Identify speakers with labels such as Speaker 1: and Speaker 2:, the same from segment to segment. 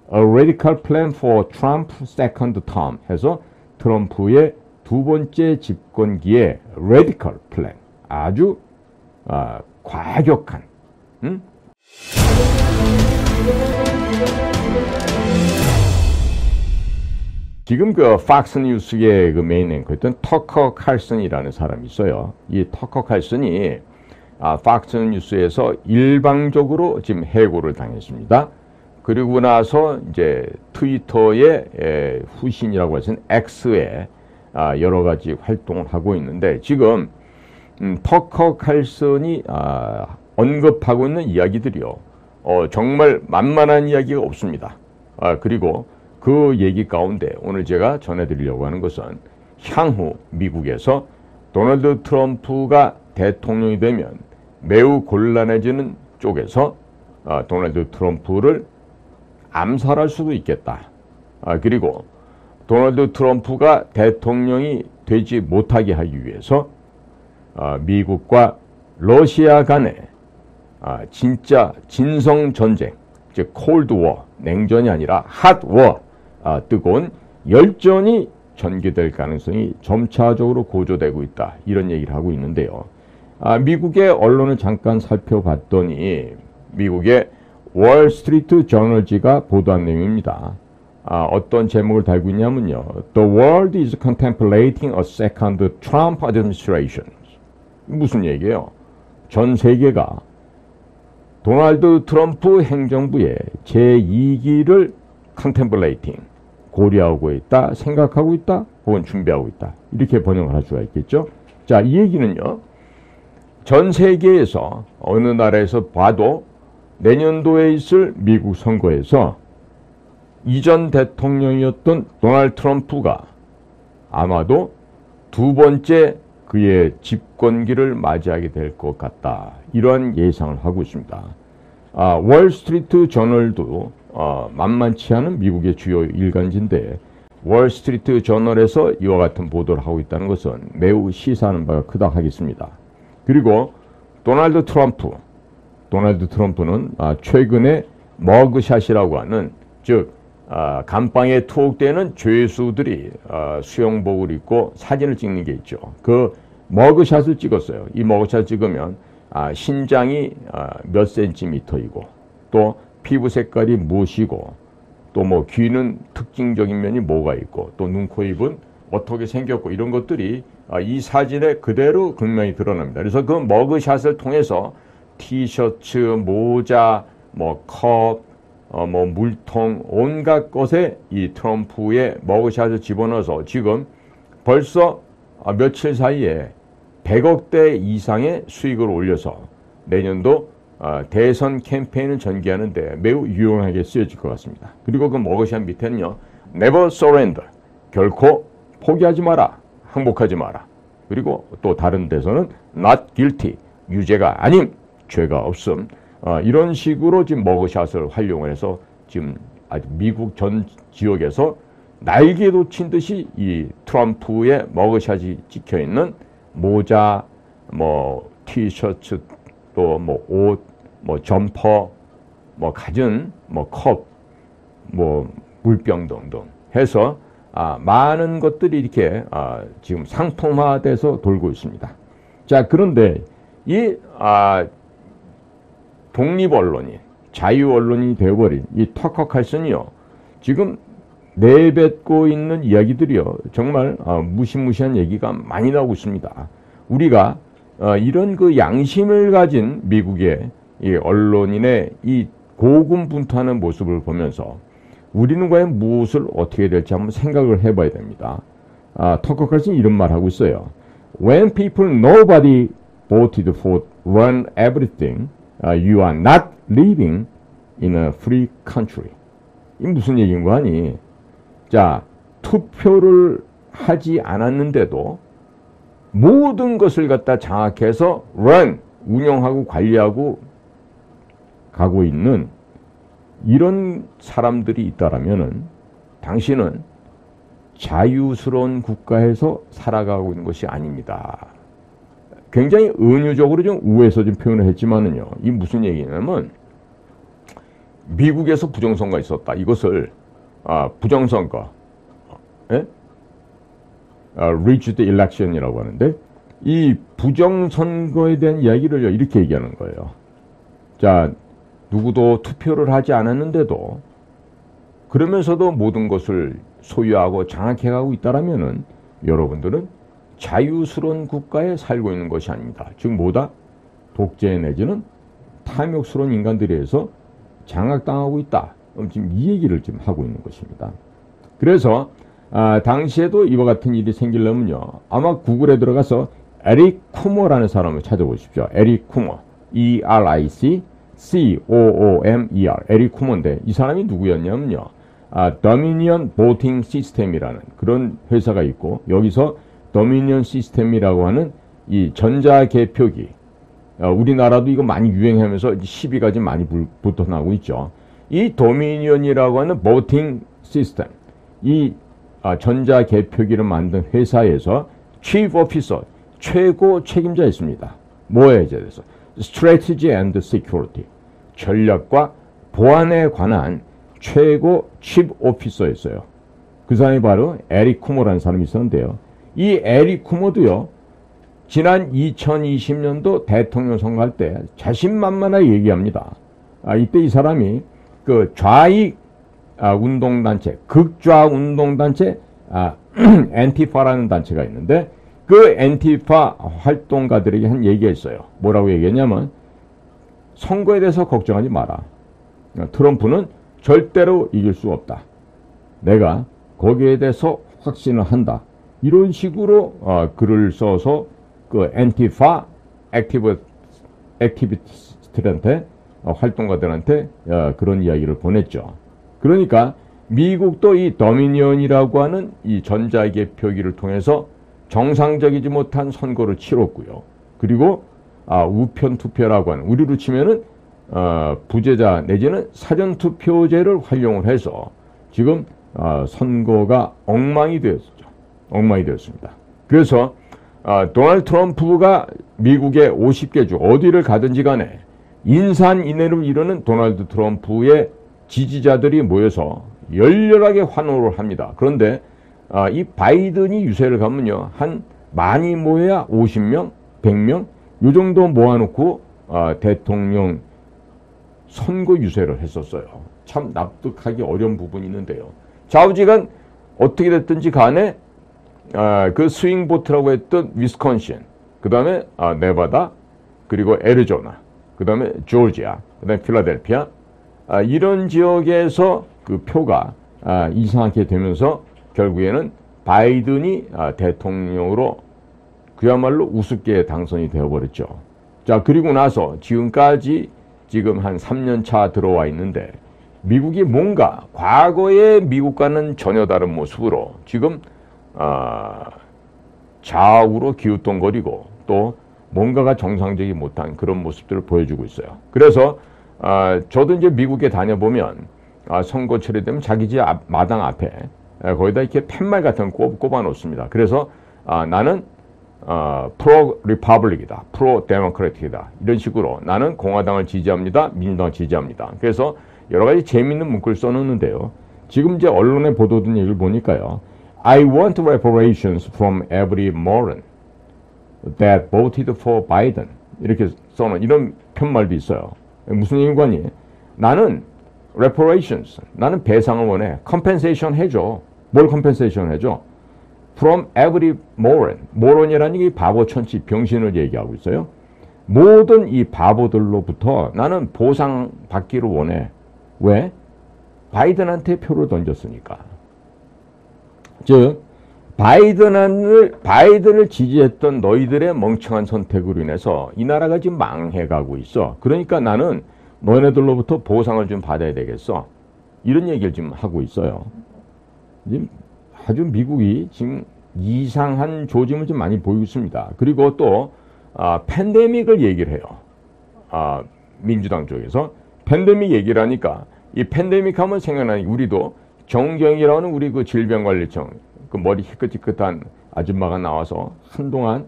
Speaker 1: A radical plan for Trump second term 해서 트럼프의 두 번째 집권기의 radical plan, 아주 과격한 지금 그 팍스 뉴스의 그 메인 앵커였던 터커 칼슨이라는 사람이 있어요. 이 터커 칼슨이 팍스 뉴스에서 일방적으로 지금 해고를 당했습니다. 그리고 나서 이제 트위터의 후신이라고 해서 X에 여러 가지 활동을 하고 있는데, 지금 터커 칼슨이 언급하고 있는 이야기들이요, 정말 만만한 이야기가 없습니다. 그리고 그 얘기 가운데 오늘 제가 전해드리려고 하는 것은 향후 미국에서 도널드 트럼프가 대통령이 되면 매우 곤란해지는 쪽에서 도널드 트럼프를 암살할 수도 있겠다. 그리고 도널드 트럼프가 대통령이 되지 못하게 하기 위해서 미국과 러시아 간에 진짜 진성전쟁, 즉 콜드워, 냉전이 아니라 핫워, 뜨거운 열전이 전개될 가능성이 점차적으로 고조되고 있다, 이런 얘기를 하고 있는데요. 미국의 언론을 잠깐 살펴봤더니 미국의 월스트리트 저널지가 보도한 내용입니다. 어떤 제목을 달고 있냐면요, The world is contemplating a second Trump administration. 무슨 얘기예요? 전 세계가 도널드 트럼프 행정부의 제2기를 contemplating, 고려하고 있다, 생각하고 있다, 혹은 준비하고 있다, 이렇게 번역을 할 수가 있겠죠. 자, 이 얘기는요, 전 세계에서 어느 나라에서 봐도 내년도에 있을 미국 선거에서 이전 대통령이었던 도널드 트럼프가 아마도 두 번째 그의 집권기를 맞이하게 될 것 같다, 이런 예상을 하고 있습니다. 월스트리트 저널도 만만치 않은 미국의 주요 일간지인데, 월스트리트 저널에서 이와 같은 보도를 하고 있다는 것은 매우 시사하는 바가 크다 하겠습니다. 그리고 도널드 트럼프는 최근에 머그샷이라고 하는, 즉 감방에 투옥되는 죄수들이 수영복을 입고 사진을 찍는 게 있죠. 그 머그샷을 찍었어요. 이 머그샷을 찍으면 신장이 몇 센티미터이고, 또 피부 색깔이 무엇이고, 또 뭐 귀는 특징적인 면이 뭐가 있고, 또 눈, 코, 입은 어떻게 생겼고, 이런 것들이 이 사진에 그대로 극명히 드러납니다. 그래서 그 머그샷을 통해서 티셔츠, 모자, 뭐 컵, 뭐 물통, 온갖 것에 이 트럼프의 머그샷을 집어넣어서 지금 벌써 며칠 사이에 100억대 이상의 수익을 올려서 내년도 대선 캠페인을 전개하는데 매우 유용하게 쓰여질 것 같습니다. 그리고 그 머그샷 밑에는요, Never surrender, 결코 포기하지 마라, 항복하지 마라. 그리고 또 다른 데서는 Not guilty, 유죄가 아님, 죄가 없음. 이런 식으로 지금 머그샷을 활용을 해서 지금 아주 미국 전 지역에서 날개도 친 듯이 이 트럼프의 머그샷이 찍혀 있는 모자, 뭐 티셔츠, 또 뭐 옷, 뭐 점퍼, 뭐 갖은 뭐 컵, 뭐 물병 등등 해서 많은 것들이 이렇게 지금 상품화돼서 돌고 있습니다. 자, 그런데 이 독립 언론이, 자유 언론이 되어버린 이 터커 칼슨이요, 지금 내뱉고 있는 이야기들이요, 정말 무시무시한 얘기가 많이 나오고 있습니다. 우리가 이런 그 양심을 가진 미국의 이 언론인의 이 고군분투하는 모습을 보면서 우리는 과연 무엇을 어떻게 해야 될지 한번 생각을 해봐야 됩니다. 터커 칼슨이 이런 말 하고 있어요. When people nobody voted for run everything, you are not living in a free country. 이 무슨 얘기인 거 아니? 자, 투표를 하지 않았는데도 모든 것을 갖다 장악해서 run, 운영하고 관리하고 가고 있는 이런 사람들이 있다라면은 당신은 자유스러운 국가에서 살아가고 있는 것이 아닙니다. 굉장히 은유적으로 좀 우회해서 좀 표현을 했지만은요, 이 무슨 얘기냐면 미국에서 부정선거가 있었다. 이것을 부정선거, rigged election이라고 하는데, 이 부정선거에 대한 이야기를 이렇게 얘기하는 거예요. 자, 누구도 투표를 하지 않았는데도 그러면서도 모든 것을 소유하고 장악해가고 있다라면은 여러분들은 자유스러운 국가에 살고 있는 것이 아닙니다. 즉 뭐다? 독재 내지는 탐욕스러운 인간들에 의해서 장악당하고 있다. 지금 이 얘기를 지금 하고 있는 것입니다. 그래서 당시에도 이와 같은 일이 생기려면요, 아마 구글에 들어가서 에릭 쿠머라는 사람을 찾아보십시오. 에릭 쿠머, E-R-I-C C-O-O-M-E-R, 에릭 쿠머인데 이 사람이 누구였냐면요, 도미니언 보팅 시스템이라는 그런 회사가 있고, 여기서 도미니언 시스템이라고 하는 이 전자개표기, 우리나라도 이거 많이 유행하면서 시비가 좀 많이 붙어나고 있죠. 이 도미니언이라고 하는 보팅 시스템, 이 전자개표기를 만든 회사에서 chief officer, 최고 책임자였습니다. 뭐에 대해서? Strategy and Security, 전략과 보안에 관한 최고 chief officer였어요. 그 사람이 바로 에릭 쿠머라는 사람이 있었는데요. 이 에릭 쿠머도요, 지난 2020년도 대통령 선거할 때 자신만만하게 얘기합니다. 이때 이 사람이 그 좌익 운동단체, 극좌 운동단체 엔티파라는 단체가 있는데, 그 엔티파 활동가들에게 한 얘기가 있어요. 뭐라고 얘기했냐면, 선거에 대해서 걱정하지 마라. 트럼프는 절대로 이길 수 없다. 내가 거기에 대해서 확신을 한다. 이런 식으로 글을 써서 그 엔티파 액티비스트들한테, 활동가들한테 그런 이야기를 보냈죠. 그러니까 미국도 이 도미니언이라고 하는 이 전자개표기를 통해서 정상적이지 못한 선거를 치렀고요. 그리고 우편 투표라고 하는, 우리로 치면은 부재자 내지는 사전투표제를 활용을 해서 지금 선거가 엉망이 되었죠. 엉망이 되었습니다. 그래서 도널드 트럼프가 미국의 50개 주 어디를 가든지 간에 인산인해를 이루는 도널드 트럼프의 지지자들이 모여서 열렬하게 환호를 합니다. 그런데 이 바이든이 유세를 가면요, 한 많이 모여야 50명, 100명 이 정도 모아놓고 대통령 선거 유세를 했었어요. 참 납득하기 어려운 부분이 있는데요. 좌우지간 어떻게 됐든지 간에 그 스윙보트라고 했던 위스콘신, 그 다음에 네바다, 그리고 애리조나, 그 다음에 조지아, 그 다음에 필라델피아, 이런 지역에서 그 표가 이상하게 되면서 결국에는 바이든이 대통령으로 그야말로 우습게 당선이 되어버렸죠. 자, 그리고 나서 지금까지 지금 한 3년 차 들어와 있는데, 미국이 뭔가 과거의 미국과는 전혀 다른 모습으로 지금 좌우로 기웃동거리고 또 뭔가가 정상적이 못한 그런 모습들을 보여주고 있어요. 그래서 저도 이제 미국에 다녀보면 선거 처리되면 자기 집 마당 앞에 거기다 이렇게 팻말 같은 거 꼽아 놓습니다. 그래서 나는 프로 리퍼블릭이다, 프로 데모크래틱이다, 이런 식으로 나는 공화당을 지지합니다, 민주당을 지지합니다. 그래서 여러 가지 재미있는 문구를 써놓는데요. 지금 이제 언론에 보도된 얘기를 보니까요, I want reparations from every moron that voted for Biden, 이렇게 써놓은 이런 편말도 있어요. 무슨 인관이? 나는 reparations, 나는 배상을 원해. compensation 해줘. 뭘 compensation 해줘? from every moron. moron이라는 게 바보, 천치, 병신을 얘기하고 있어요. 모든 이 바보들로부터 나는 보상 받기를 원해. 왜? 바이든한테 표를 던졌으니까. 즉 바이든을 지지했던 너희들의 멍청한 선택으로 인해서 이 나라가 지금 망해가고 있어. 그러니까 나는 너네들로부터 보상을 좀 받아야 되겠어. 이런 얘기를 지금 하고 있어요. 지금 아주 미국이 지금 이상한 조짐을 좀 많이 보이고 있습니다. 그리고 또 팬데믹을 얘기를 해요. 민주당 쪽에서 팬데믹 얘기를 하니까, 이 팬데믹 하면 생각나는 게, 우리도 정경이라는 우리 그 질병관리청, 그 머리 희끗희끗한 아줌마가 나와서 한동안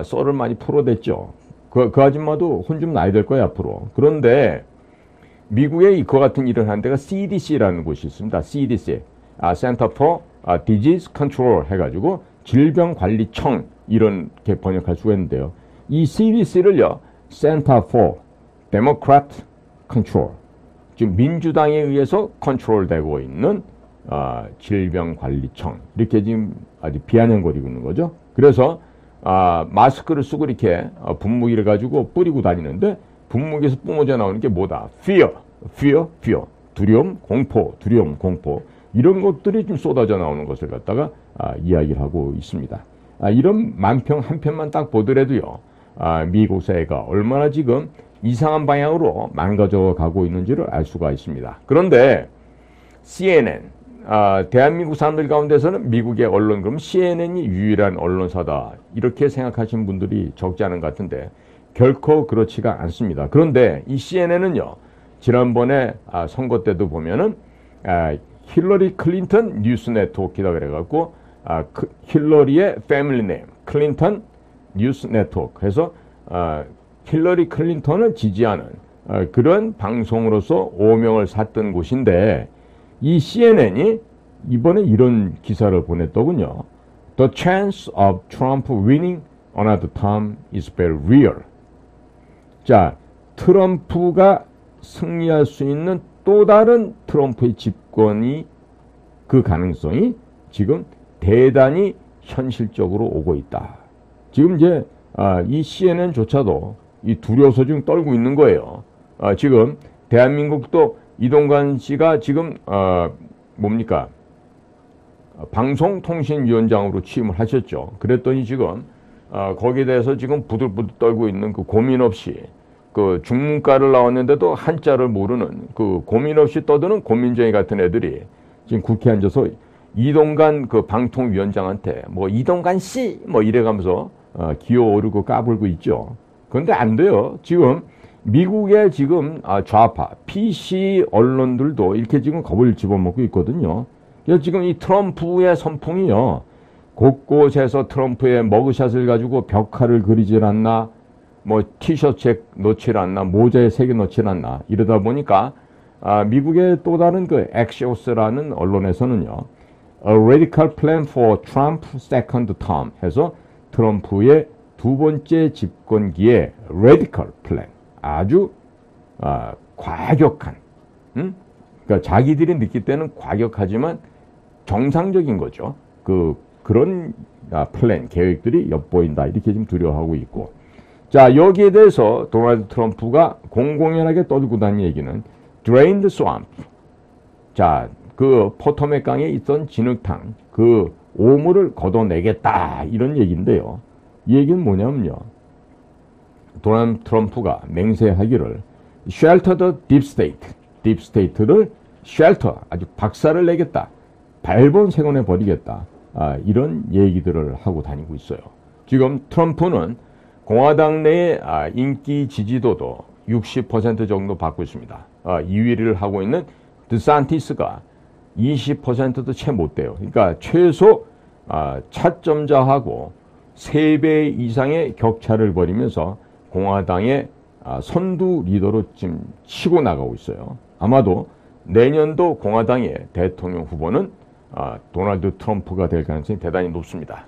Speaker 1: 썰을 많이 풀어댔죠. 그 아줌마도 혼 좀 나야 될 거야 앞으로. 그런데 미국에 그와 같은 일을 하는 데가 CDC라는 곳이 있습니다. CDC, Center for Disease Control 해가지고 질병관리청 이렇게 번역할 수가 있는데요. 이 CDC를요, Center for Democrat Control, 지금 민주당에 의해서 컨트롤되고 있는 질병관리청, 이렇게 지금 아주 비아냥거리고 있는 거죠. 그래서 마스크를 쓰고 이렇게 분무기를 가지고 뿌리고 다니는데 분무기에서 뿜어져 나오는 게 뭐다? Fear, fear, fear. 두려움, 공포, 두려움, 공포. 이런 것들이 좀 쏟아져 나오는 것을 갖다가 이야기를 하고 있습니다. 이런 만평 한 편만 딱 보더라도요, 미국 사회가 얼마나 지금 이상한 방향으로 망가져 가고 있는지를 알 수가 있습니다. 그런데 CNN, 대한민국 사람들 가운데서는 미국의 언론, 그럼 CNN이 유일한 언론사다, 이렇게 생각하시는 분들이 적지 않은 것 같은데 결코 그렇지가 않습니다. 그런데 이 CNN은요, 지난번에 선거 때도 보면은 힐러리 클린턴 뉴스 네트워크이다 그래갖고 힐러리의 패밀리 네임 클린턴 뉴스 네트워크 해서 힐러리 클린턴을 지지하는 그런 방송으로서 오명을 샀던 곳인데, 이 CNN이 이번에 이런 기사를 보냈더군요. The chance of Trump winning another term is very real. 자, 트럼프가 승리할 수 있는 또 다른 트럼프의 집권이, 그 가능성이 지금 대단히 현실적으로 오고 있다. 지금 이제 이 CNN조차도 이 두려워서 지금 떨고 있는 거예요. 지금 대한민국도 이동관 씨가 지금 뭡니까? 방송통신위원장으로 취임을 하셨죠. 그랬더니 지금 거기에 대해서 지금 부들부들 떨고 있는 그 고민 없이, 그 중문과를 나왔는데도 한자를 모르는 그 고민 없이 떠드는 고민쟁이 같은 애들이 지금 국회에 앉아서 이동관 그 방통위원장한테 뭐 이동관 씨 뭐 이래가면서 기어오르고 까불고 있죠. 그런데 안 돼요. 지금 미국의 지금 좌파 PC 언론들도 이렇게 지금 겁을 집어먹고 있거든요. 그래서 지금 이 트럼프의 선풍이요, 곳곳에서 트럼프의 머그샷을 가지고 벽화를 그리질 않나, 뭐 티셔츠에 넣질 않나, 모자에 새겨 넣질 않나, 이러다 보니까 미국의 또 다른 그 엑시오스라는 언론에서는요, A Radical Plan for Trump Second Term 해서 트럼프의 두 번째 집권기에 Radical Plan, 아주 과격한, 그러니까 자기들이 느낄 때는 과격하지만 정상적인 거죠. 그런 플랜, 계획들이 엿보인다, 이렇게 좀 두려워하고 있고. 자, 여기에 대해서 도널드 트럼프가 공공연하게 떠들고 다니는 얘기는 Drain the Swamp. 자, 그 포토맥 강에 있던 진흙탕, 그 오물을 걷어내겠다, 이런 얘기인데요. 이 얘기는 뭐냐면요, 도널드 트럼프가 맹세하기를 Shelter the Deep State, Deep State를 Shelter, 아주 박살을 내겠다, 발본색원해 버리겠다, 이런 얘기들을 하고 다니고 있어요. 지금 트럼프는 공화당 내의 인기 지지도도 60% 정도 받고 있습니다. 2위를 하고 있는 드산티스가 20%도 채 못 돼요. 그러니까 최소 차점자하고 3배 이상의 격차를 벌이면서 공화당의 선두 리더로 지금 치고 나가고 있어요. 아마도 내년도 공화당의 대통령 후보는 도널드 트럼프가 될 가능성이 대단히 높습니다.